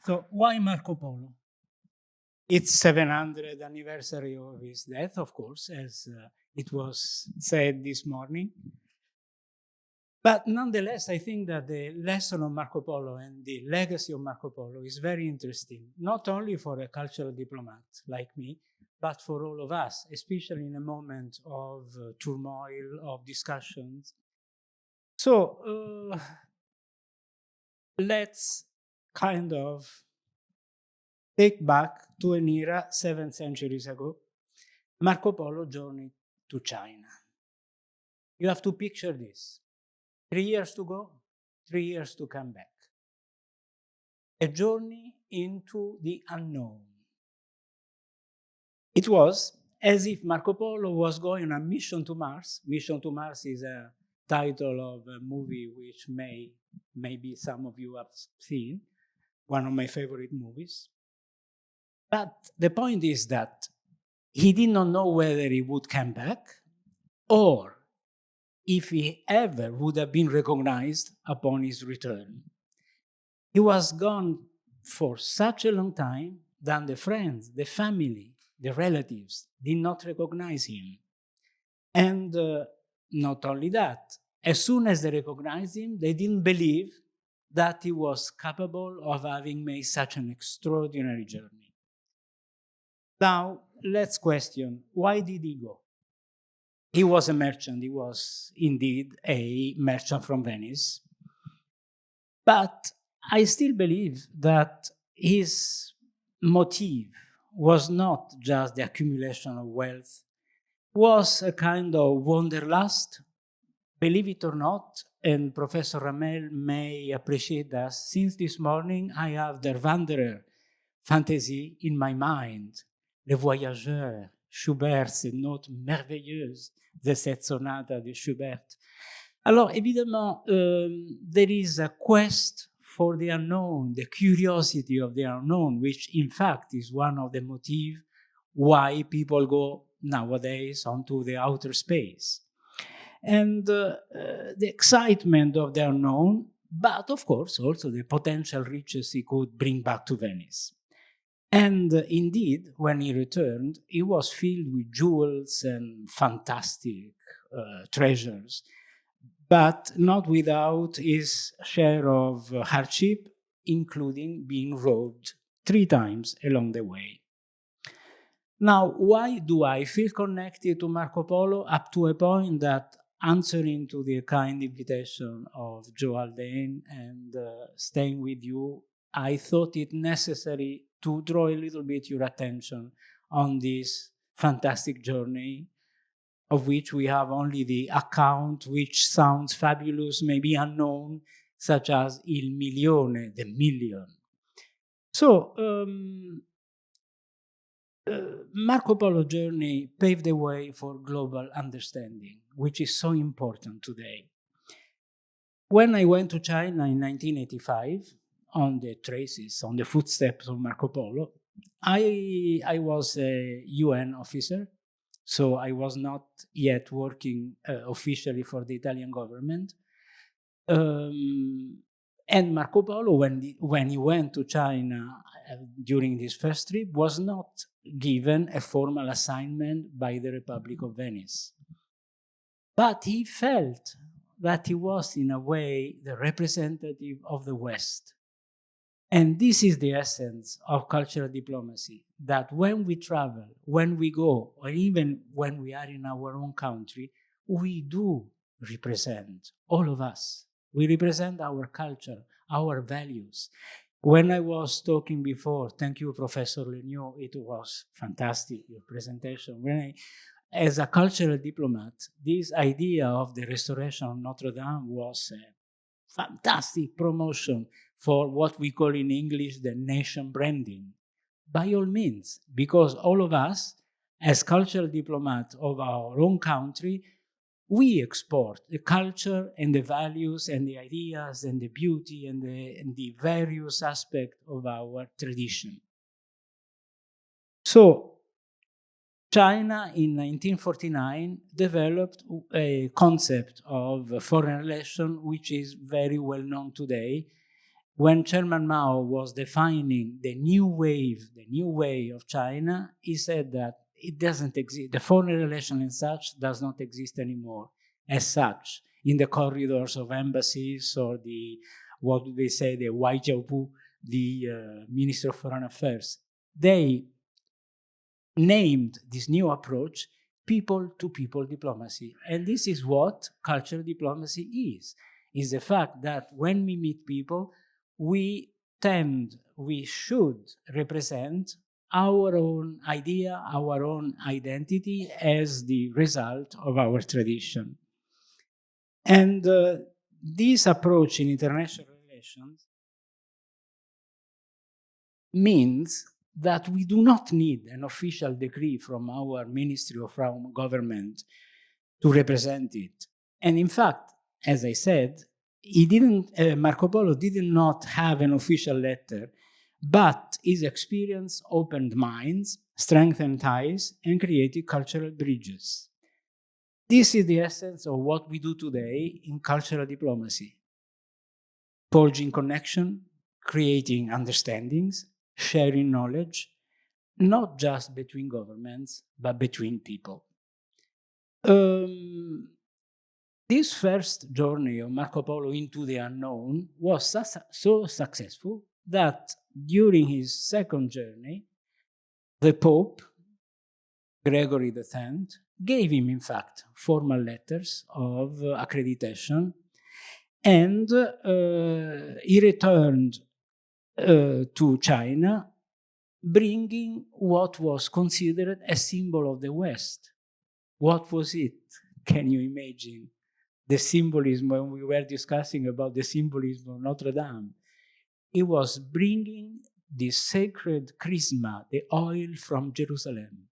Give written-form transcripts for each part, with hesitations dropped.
So why Marco Polo? It's 700th anniversary of his death, of course, as it was said this morning. But nonetheless, I think that the lesson of Marco Polo and the legacy of Marco Polo is very interesting, not only for a cultural diplomat like me, but for all of us, especially in a moment of turmoil, of discussions. So let's kind of take back to an era 7 centuries ago. Marco Polo journeyed to China. You have to picture this. 3 years to go, 3 years to come back. A journey into the unknown. It was as if Marco Polo was going on a mission to Mars. Mission to Mars is a title of a movie which maybe some of you have seen, one of my favorite movies. But the point is that he did not know whether he would come back or if he ever would have been recognized upon his return. He was gone for such a long time that the friends, the family, the relatives did not recognize him. And not only that, as soon as they recognized him, they didn't believe that he was capable of having made such an extraordinary journey. Now, let's question, why did he go? He was a merchant. He was indeed a merchant from Venice. But I still believe that his motive was not just the accumulation of wealth, was a kind of wanderlust. Believe it or not, and Professor Ramel may appreciate that, since this morning I have the Wanderer fantasy in my mind, Le Voyageur, Schubert, ces notes merveilleuses de cette sonata de Schubert. Alors, évidemment, there is a quest for the unknown, the curiosity of the unknown, which in fact is one of the motives why people go nowadays onto the outer space. And the excitement of the unknown, but of course also the potential riches he could bring back to Venice. And indeed, when he returned, he was filled with jewels and fantastic treasures, but not without his share of hardship, including being robbed 3 times along the way. Now, why do I feel connected to Marco Polo up to a point that, answering to the kind invitation of Joe Haldane and staying with you, I thought it necessary to draw a little bit your attention on this fantastic journey, of which we have only the account, which sounds fabulous, maybe unknown, such as Il Milione, the million. So, Marco Polo journey paved the way for global understanding, which is so important today. When I went to China in 1985, on the traces, on the footsteps of Marco Polo, I was a UN officer, so I was not yet working officially for the Italian government. And Marco Polo, when he went to China during his first trip, was not given a formal assignment by the Republic of Venice. But he felt that he was, in a way, the representative of the West. And this is the essence of cultural diplomacy, that when we travel, when we go, or even when we are in our own country, we do represent, all of us. We represent our culture, our values. When I was talking before, thank you, Professor Legnaud, it was fantastic, your presentation. As a cultural diplomat, this idea of the restoration of Notre Dame was a fantastic promotion for what we call in English the nation branding. By all means, because all of us, as cultural diplomats of our own country, we export the culture and the values and the ideas and the beauty and the various aspects of our tradition. So, China in 1949 developed a concept of foreign relation which is very well known today, when Chairman Mao was defining the new way of China, he said that it doesn't exist. The foreign relation as such does not exist anymore as such in the corridors of embassies or the, what do they say, the Waijiaobu, the Minister of Foreign Affairs. They named this new approach people-to-people diplomacy. And this is what cultural diplomacy is the fact that when we meet people, we should represent our own idea, our own identity as the result of our tradition. And this approach in international relations means that we do not need an official decree from our ministry or from government to represent it. And in fact, as I said, Marco Polo did not have an official letter, but his experience opened minds, strengthened ties, and created cultural bridges. This is the essence of what we do today in cultural diplomacy. Forging connection, creating understandings, sharing knowledge, not just between governments, but between people. This first journey of Marco Polo into the unknown was so successful that during his second journey, the Pope, Gregory X, gave him, in fact, formal letters of accreditation, and he returned to China, bringing what was considered a symbol of the West. What was it? Can you imagine? The symbolism, when we were discussing about the symbolism of Notre Dame, it was bringing the sacred chrisma, the oil from Jerusalem.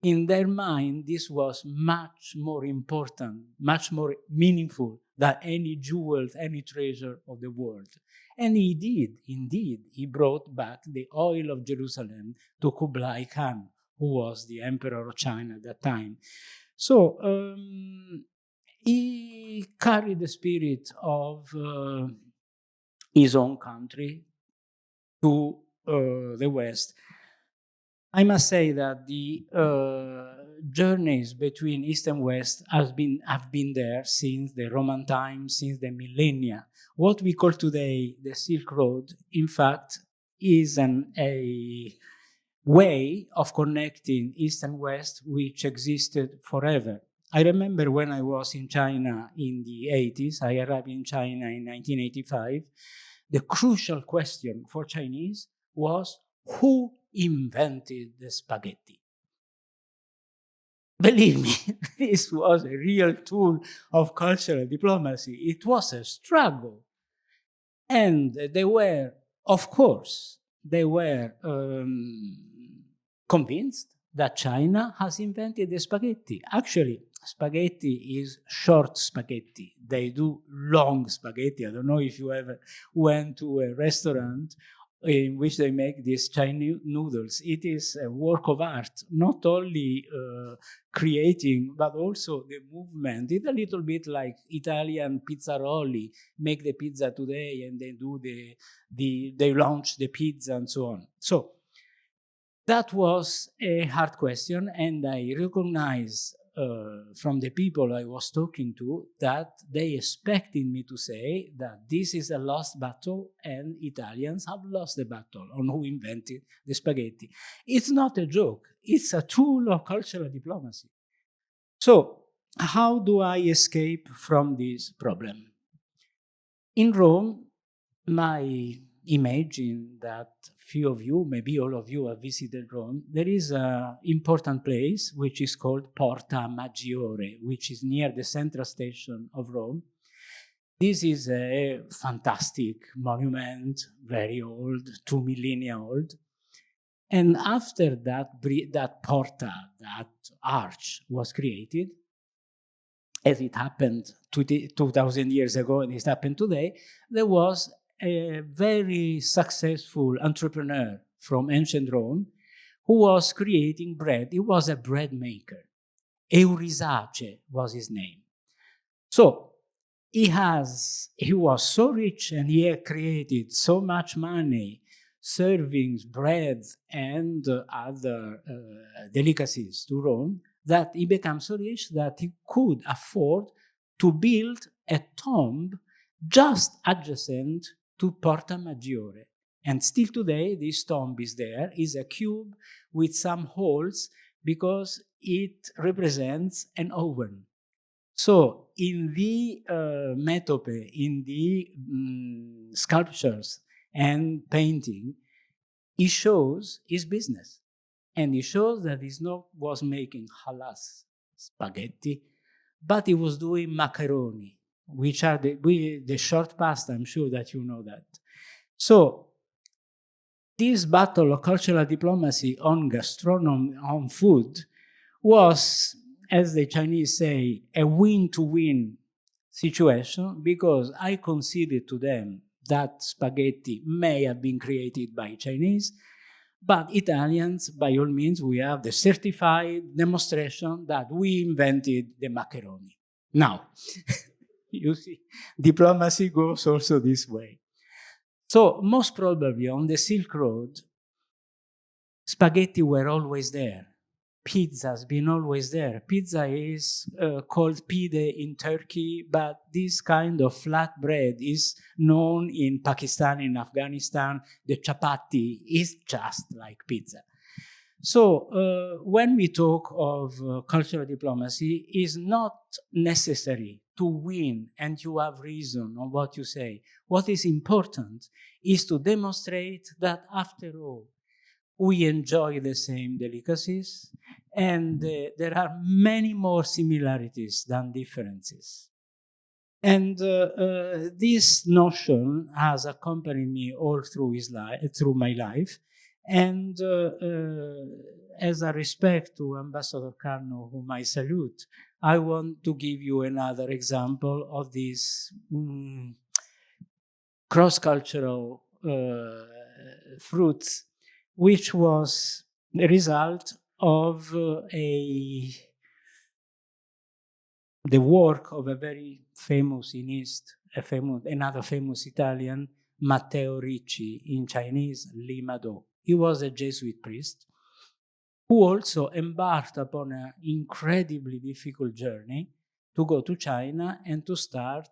In their mind, this was much more important, much more meaningful than any jewels, any treasure of the world. And he did, indeed, he brought back the oil of Jerusalem to Kublai Khan, who was the emperor of China at that time. So he carried the spirit of his own country to the West. I must say that the journeys between East and West have been there since the Roman times, since the millennia. What we call today the Silk Road, in fact, is a way of connecting East and West which existed forever. I remember when I was in China in the 80s, I arrived in China in 1985, the crucial question for Chinese was, who invented the spaghetti? Believe me, this was a real tool of cultural diplomacy. It was a struggle. And they were, of course, convinced that China has invented the spaghetti. Actually, spaghetti is short spaghetti. They do long spaghetti. I don't know if you ever went to a restaurant in which they make these Chinese noodles. It is a work of art, not only creating, but also the movement. It's a little bit like Italian pizzaroli, make the pizza today and they do they launch the pizza and so on. So that was a hard question, and I recognize from the people I was talking to that they expected me to say that this is a lost battle and Italians have lost the battle on who invented the spaghetti. It's not a joke. It's a tool of cultural diplomacy. So how do I escape from this problem? In Rome, my imagine that few of you, maybe all of you, have visited Rome. There is an important place which is called Porta Maggiore, which is near the central station of Rome. This is a fantastic monument, very old, 2 millennia old. And after that porta, that arch was created, as it happened 2,000 years ago and it happened today, there was a very successful entrepreneur from ancient Rome who was creating bread. He was a bread maker. Eurisace was his name. So he was so rich and he had created so much money serving bread and other delicacies to Rome, that he became so rich that he could afford to build a tomb just adjacent to Porta Maggiore. And still today, this tomb is there, is a cube with some holes because it represents an oven. So in the metope, in the sculptures and painting, he shows his business. And he shows that he was making halas, spaghetti, but he was doing macaroni, which are the short pasta. I'm sure that you know that. So this battle of cultural diplomacy on gastronomy, on food, was, as the Chinese say, a win-to-win situation, because I conceded to them that spaghetti may have been created by Chinese, but Italians, by all means, we have the certified demonstration that we invented the macaroni. Now, you see, diplomacy goes also this way. So most probably on the Silk Road, spaghetti were always there. Pizza has been always there. Pizza is called pide in Turkey, but this kind of flat bread is known in Pakistan, in Afghanistan. The chapati is just like pizza. So when we talk of cultural diplomacy, it's not necessary to win and you have reason on what you say. What is important is to demonstrate that after all, we enjoy the same delicacies, and there are many more similarities than differences. And this notion has accompanied me all through through my life. And as a respect to Ambassador Carno, whom I salute, I want to give you another example of these cross-cultural fruits, which was the result of the work of a very famous in East, another famous Italian, Matteo Ricci, in Chinese, Li Mado. He was a Jesuit priest who also embarked upon an incredibly difficult journey to go to China and to start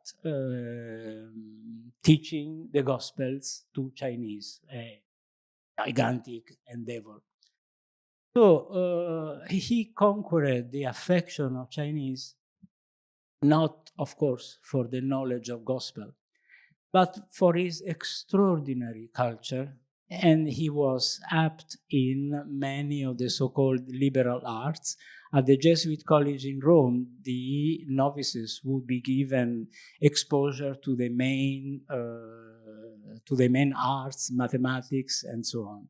teaching the Gospels to Chinese, a gigantic endeavor. So he conquered the affection of Chinese, not, of course, for the knowledge of gospel, but for his extraordinary culture. And he was apt in many of the so-called liberal arts. At the Jesuit college in Rome, the novices would be given exposure to the main arts, mathematics, and so on.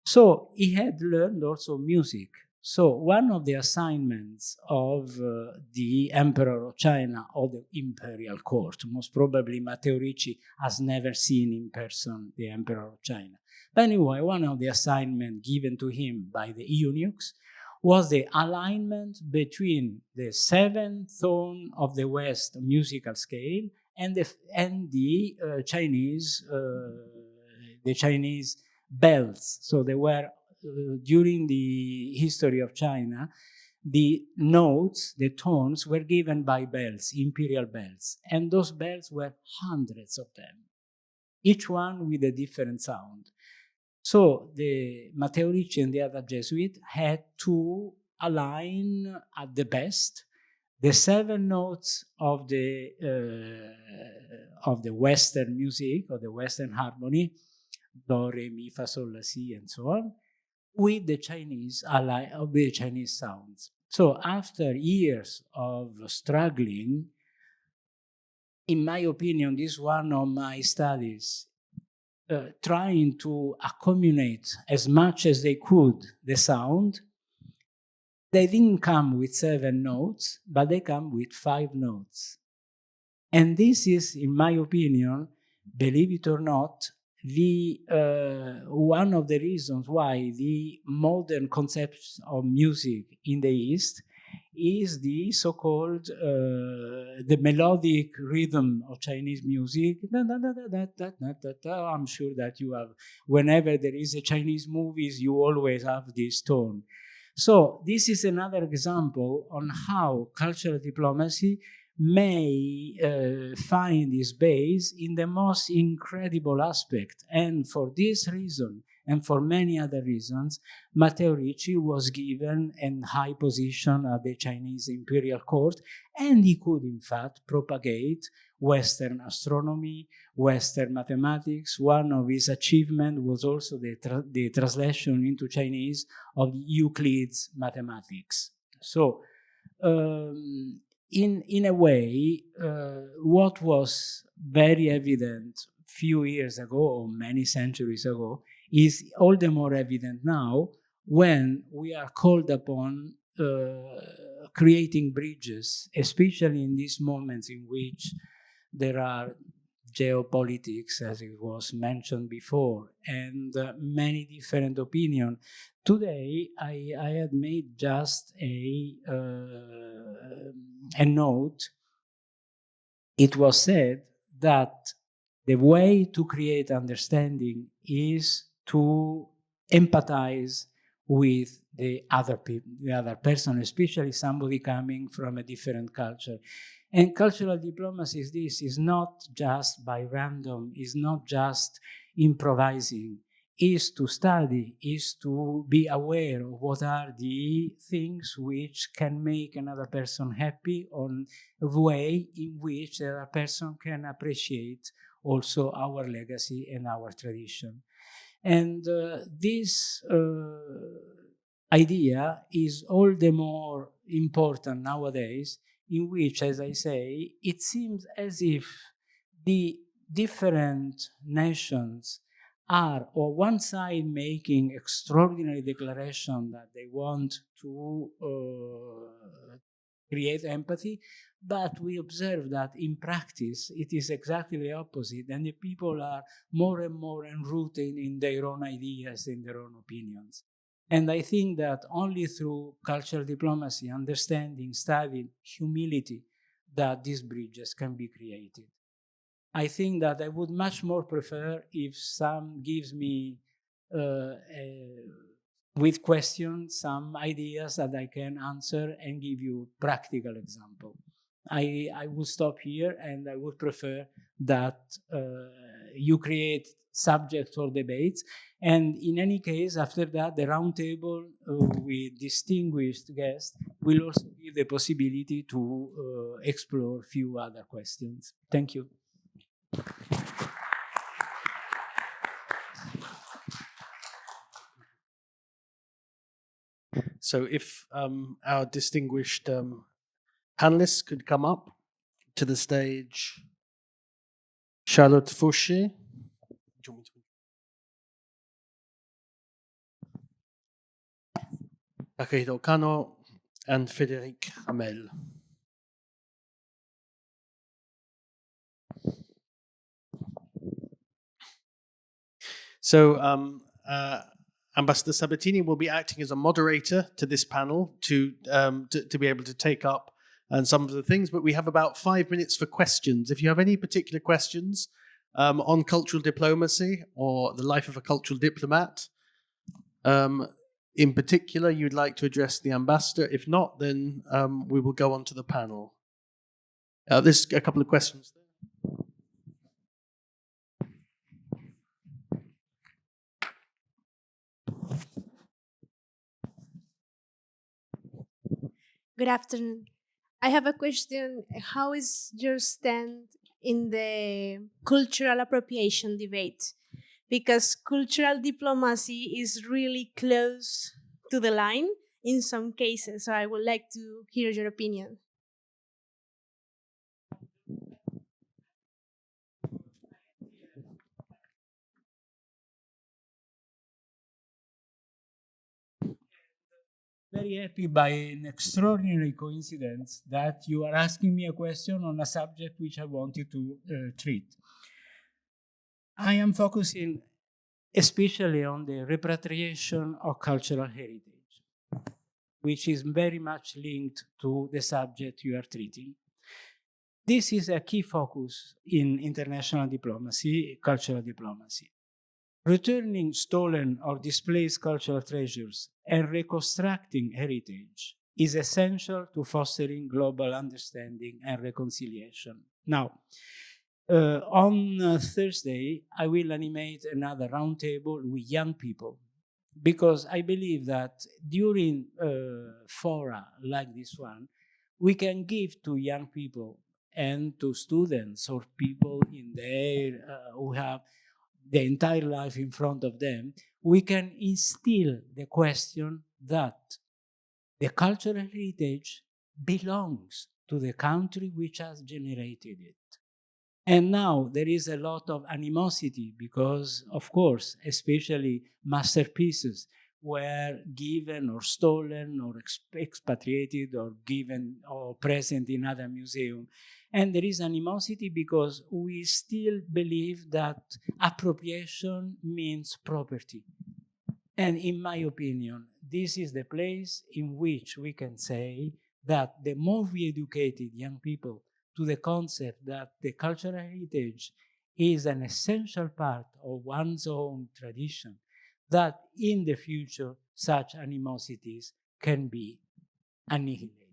So he had learned also music. So one of the assignments of the Emperor of China, or the imperial court, most probably Matteo Ricci has never seen in person the Emperor of China. But anyway, one of the assignments given to him by the eunuchs was the alignment between the seventh tone of the West musical scale and the Chinese bells. So they were, during the history of China, the notes, the tones were given by bells, imperial bells. And those bells were hundreds of them, each one with a different sound. So the Matteo Ricci and the other Jesuit had to align at the best the seven notes of the Western music, or the Western harmony, do, re, mi, fa, sol, la, si, and so on, with the Chinese sounds. So after years of struggling, in my opinion, this is one of my studies, trying to accumulate as much as they could the sound. They didn't come with 7 notes, but they come with 5 notes. And this is, in my opinion, believe it or not, the one of the reasons why the modern concepts of music in the East is the so-called the melodic rhythm of Chinese music. I'm sure that you have, whenever there is a Chinese movies, you always have this tone. So this is another example on how cultural diplomacy may find its base in the most incredible aspect. And for this reason, and for many other reasons, Matteo Ricci was given a high position at the Chinese imperial court, and he could, in fact, propagate Western astronomy, Western mathematics. One of his achievements was also the translation into Chinese of Euclid's mathematics. So, in a way, what was very evident few years ago or many centuries ago is all the more evident now when we are called upon creating bridges, especially in these moments in which there are geopolitics, as it was mentioned before, and many different opinions. Today, I had made just a note. It was said that the way to create understanding is to empathize with the other people, the other person, especially somebody coming from a different culture. And cultural diplomacy is this, is not just by random, is not just improvising, is to study, is to be aware of what are the things which can make another person happy, on a way in which the other person can appreciate also our legacy and our tradition. And this idea is all the more important nowadays, in which, as I say, it seems as if the different nations are on one side making extraordinary declaration that they want to create empathy, but we observe that in practice it is exactly the opposite, and the people are more and more enrooted in their own ideas, in their own opinions. And I think that only through cultural diplomacy, understanding, studying, humility, that these bridges can be created. I think that I would much more prefer if some gives me with questions some ideas that I can answer and give you practical example. I will stop here, and I would prefer that you create subjects for debates. And in any case, after that, the roundtable with distinguished guests will also give the possibility to explore a few other questions. Thank you. So if our distinguished panelists could come up to the stage. Charlotte Fauché. Akihito Kano and Frédéric Hamel. So Ambassador Sabbatini will be acting as a moderator to this panel to be able to take up some of the things, but we have about 5 minutes for questions. If you have any particular questions on cultural diplomacy or the life of a cultural diplomat, in particular, you'd like to address the ambassador. If not, then we will go on to the panel. There's a couple of questions there. Good afternoon. I have a question. How is your stand in the cultural appropriation debate? Because cultural diplomacy is really close to the line in some cases. So I would like to hear your opinion. Very happy by an extraordinary coincidence that you are asking me a question on a subject which I wanted to treat. I am focusing especially on the repatriation of cultural heritage. which is very much linked to the subject you are treating. This is a key focus in international diplomacy, cultural diplomacy. Returning stolen or displaced cultural treasures and reconstructing heritage is essential to fostering global understanding and reconciliation. Now, on Thursday, I will animate another roundtable with young people, because I believe that during fora like this one, we can give to young people and to students or people in there who have the entire life in front of them, we can instill the question that the cultural heritage belongs to the country which has generated it. And now there is a lot of animosity because, of course, especially masterpieces were given or stolen or expatriated or given or present in other museums. And there is animosity because we still believe that appropriation means property. And in my opinion, this is the place in which we can say that the more we educated young people to the concept that the cultural heritage is an essential part of one's own tradition, that in the future such animosities can be annihilated.